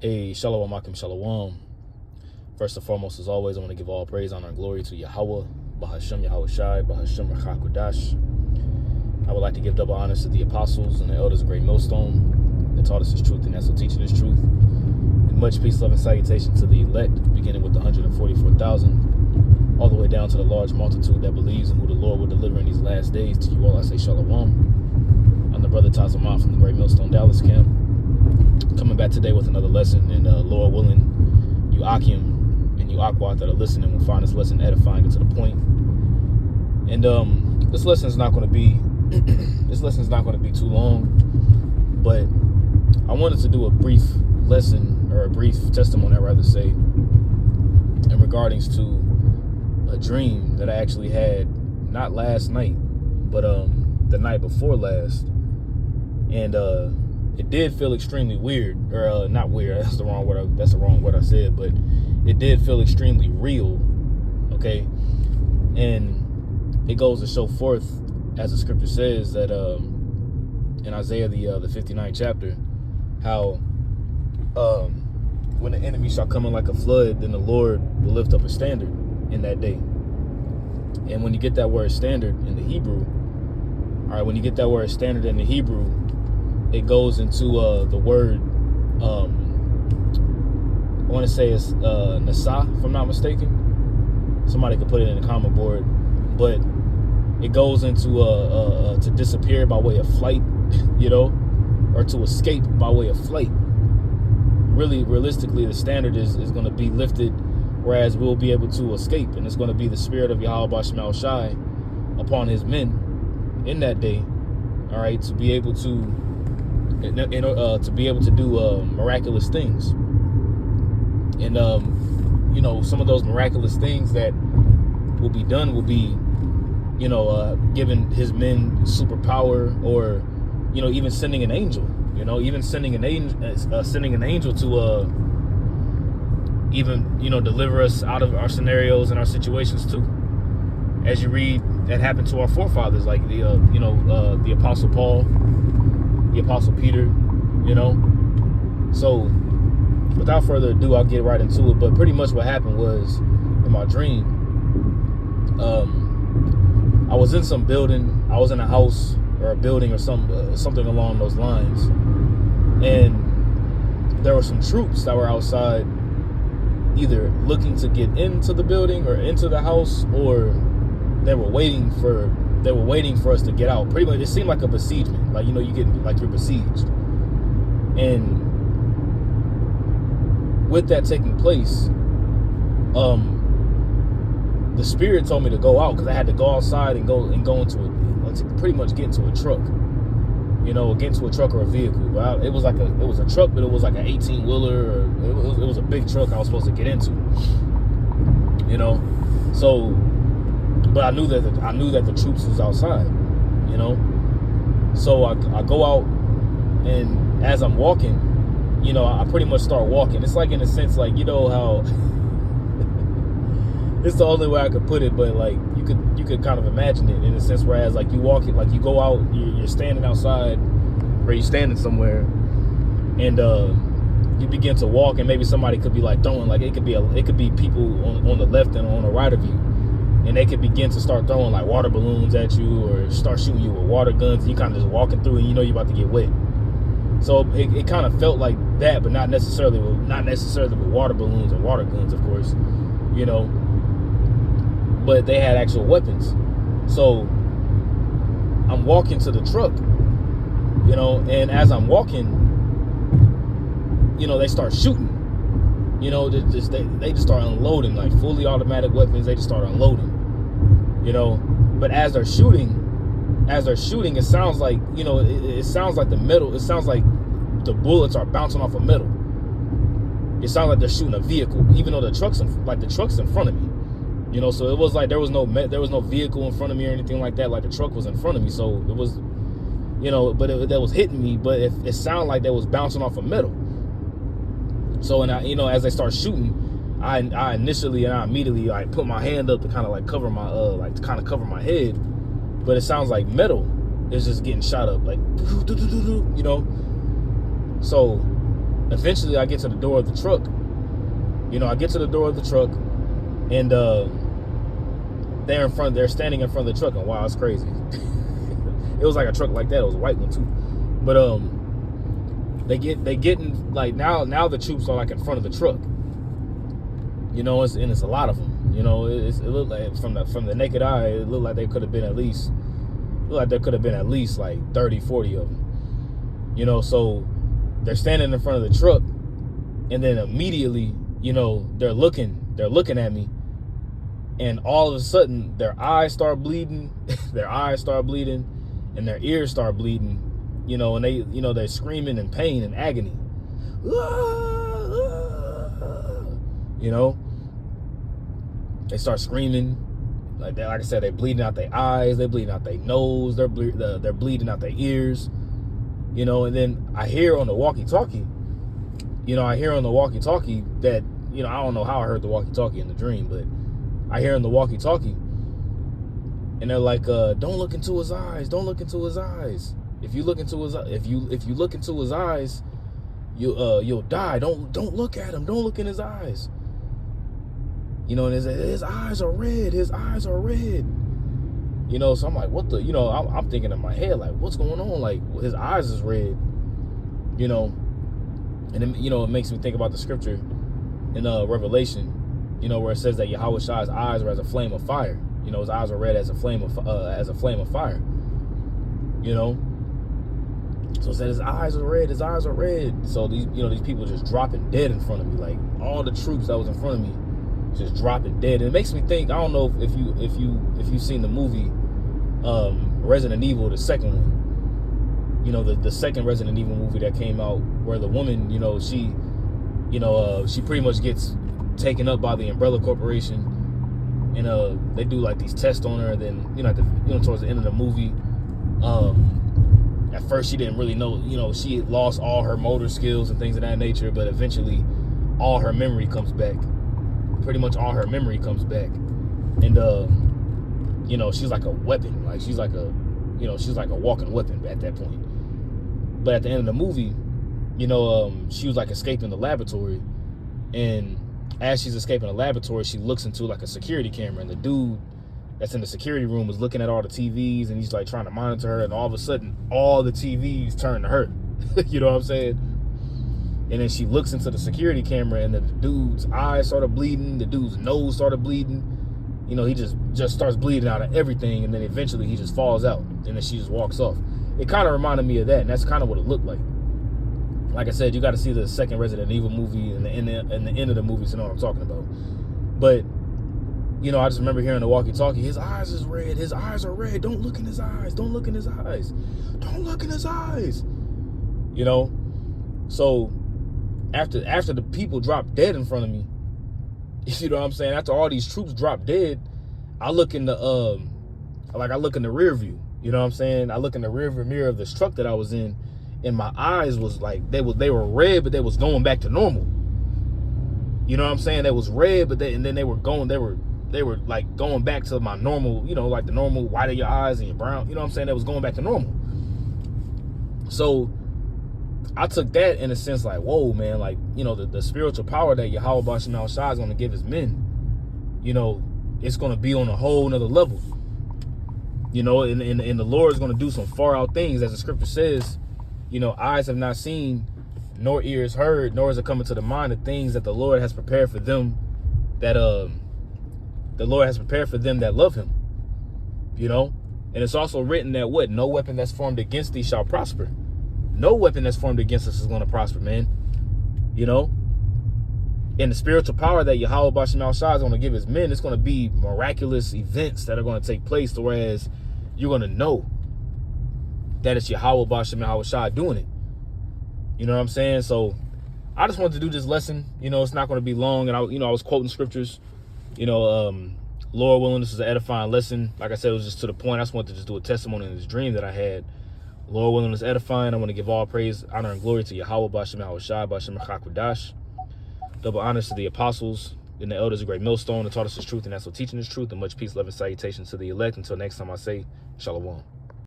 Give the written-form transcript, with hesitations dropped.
Hey, Shalom Akim Shalom. First and foremost, as always, I want to give all praise, honor, and glory to Yahweh, Bahashem Yahweh Shai, Bahashem Rachakodash. I would like to give double honors to the apostles and the elders of Great Millstone that taught us this truth and that's what teaching this truth. And much peace, love, and salutation to the elect, beginning with the 144,000, all the way down to the large multitude that believes in who the Lord will deliver in these last days. To you all, I say Shalom. I'm the brother Tazamah from the Great Millstone Dallas camp. Coming back today with another lesson, and Lord willing, you Akim and you Akwat that are listening will find this lesson edifying and to the point. And this lesson is not going to be too long, but I wanted to do a brief lesson, or a brief testimony, I'd rather say, in regards to a dream that I actually had not last night, but the night before last, and it did feel extremely weird, or not weird. That's the wrong word I said, but it did feel extremely real. Okay, and it goes to show forth, as the scripture says, that in Isaiah the 59th chapter, how when the enemy shall come in like a flood, then the Lord will lift up a standard in that day. And when you get that word standard in the Hebrew, all right, when you get that word standard in the Hebrew, it goes into the word, I want to say it's Nasa, if I'm not mistaken. Somebody could put it in the comment board. But it goes into to disappear by way of flight, you know, or to escape by way of flight. Really, realistically, the standard is going to be lifted, whereas we'll be able to escape. And it's going to be the spirit of Yahweh Bashmal Shai upon his men in that day, all right, to be able to do miraculous things. And you know, some of those miraculous things that will be done will be, you know, giving his men superpower, or, you know, even sending an angel, you know, even sending an angel to even, you know, deliver us out of our scenarios and our situations too. As you read, that happened to our forefathers, like the the Apostle Paul, the Apostle Peter, you know. So without further ado, I'll get right into it. But pretty much what happened was, in my dream, I was in some building. I was in a house or a building or something along those lines, and there were some troops that were outside, either looking to get into the building or into the house, or they were waiting for us to get out. Pretty much, it seemed like a besiegement. Like, you know, you get like you're besieged. And with that taking place, the spirit told me to go out, because I had to go outside and go into to pretty much get into a truck. You know, get into a truck or a vehicle. It was a truck, but it was like an 18-wheeler. It was a big truck I was supposed to get into. You know, so. But I knew that the troops was outside, you know. So I go out, and as I'm walking, you know, I pretty much start walking. It's like, in a sense, like, you know how it's the only way I could put it, but like you could kind of imagine it in a sense. Whereas like you walk it, like you go out, you're standing outside, or you're standing somewhere, and you begin to walk, and maybe somebody could be like throwing, like it could be people on the left and on the right of you. And they could begin to start throwing like water balloons at you, or start shooting you with water guns. And you kind of just walking through, and you know you're about to get wet. So it kind of felt like that, but not necessarily with water balloons and water guns, of course, you know. But they had actual weapons. So I'm walking to the truck, you know, and as I'm walking, you know, they start shooting. You know, they just start unloading, like fully automatic weapons. They just start unloading, you know. But as they're shooting, it sounds like, you know, it sounds like the metal. It sounds like the bullets are bouncing off of metal. It sounds like they're shooting a vehicle, even though the truck's in front of me, you know. So it was like there was no vehicle in front of me or anything like that. Like the truck was in front of me, so it was, you know, but that was hitting me. But it sounded like that was bouncing off of metal. So, and I, you know, as they start shooting, I immediately like put my hand up to kind of like cover my cover my head, but it sounds like metal is just getting shot up, like, you know. So eventually I get to the door of the truck. I get to the door of the truck, and they're standing in front of the truck, and wow, it's crazy. It was like a truck like that. It was a white one too. But they getting like now the troops are like in front of the truck. It's a lot of them. It looked like from the naked eye, it looked like there could have been at least like 30, 40 of them. So they're standing in front of the truck, and then immediately, they're looking at me, and all of a sudden their eyes start bleeding, and their ears start bleeding, and they're screaming in pain and agony. They start screaming like that. Like I said, they're bleeding out their eyes, they're bleeding out their nose, they're bleeding out their ears, and then I hear on the walkie-talkie, that, I don't know how I heard the walkie-talkie in the dream, but I hear in the walkie-talkie, and they're like, don't look into his eyes, don't look into his eyes. If you look into his eyes, you'll die. Don't look at him. Don't look in his eyes. And his eyes are red. His eyes are red. So I'm like, what the? I'm thinking in my head, like, what's going on? Like, his eyes is red. And then, it makes me think about the scripture in Revelation, where it says that Yahweh Shai's eyes are as a flame of fire. His eyes are red as a flame of fire. So it said his eyes are red. His eyes are red. So these people just dropping dead in front of me, like all the troops that was in front of me, just dropping dead. And it makes me think. I don't know if you've seen the movie Resident Evil, the second one. The second Resident Evil movie that came out, where the woman, she pretty much gets taken up by the Umbrella Corporation, and they do like these tests on her. And then towards the end of the movie, at first she didn't really know, she had lost all her motor skills and things of that nature, but eventually all her memory comes back. Pretty much all her memory comes back, and she's like a weapon. Like she's like a walking weapon at that point. But at the end of the movie, she was like escaping the laboratory, and as she's escaping the laboratory, she looks into like a security camera, and the dude that's in the security room is looking at all the TVs, and he's like trying to monitor her, and all of a sudden all the TVs turn to her. You know what I'm saying? And then she looks into the security camera, and then the dude's eyes started bleeding, the dude's nose started bleeding. He just starts bleeding out of everything, and then eventually he just falls out, and then she just walks off. It kind of reminded me of that, and that's kind of what it looked like. Like I said, you got to see the second Resident Evil movie and the end of the movie to know what I'm talking about. But I just remember hearing the walkie-talkie. His eyes is red. His eyes are red. Don't look in his eyes. Don't look in his eyes. Don't look in his eyes. So after the people dropped dead in front of me, after all these troops dropped dead, I look in the rear view. I look in the rear view mirror of this truck that I was in, and my eyes was like, they were red, but they was going back to normal. They was red, but they were like going back to my normal, like the normal white of your eyes and your brown, they was going back to normal. So I took that in a sense like, whoa, man, like, the spiritual power that Yahweh Bashim Al-Shai is going to give his men, it's going to be on a whole nother level, and the Lord is going to do some far out things, as the scripture says, eyes have not seen, nor ears heard, nor is it coming to the mind of things that the Lord has prepared for them that love him, and it's also written that what? No weapon that's formed against thee shall prosper. No weapon that's formed against us is going to prosper, man. And the spiritual power that Yahweh Bashim Al-Shai is going to give his men, it's going to be miraculous events that are going to take place, whereas you're going to know that it's Yahweh Bashim Al-Shai doing it. You know what I'm saying? So I just wanted to do this lesson. It's not going to be long, and I was quoting scriptures. Lord willing, this is an edifying lesson. Like I said, it was just to the point. I just wanted to just do a testimony in this dream that I had. Lord willing, it's edifying. I want to give all praise, honor, and glory to Yahweh Bashim Al-Shai, Bashim Chakwadash. Double honors to the apostles and the elders of Great Millstone that taught us this truth, and that's what teaching this truth, and much peace, love, and salutation to the elect. Until next time, I say, Shalom.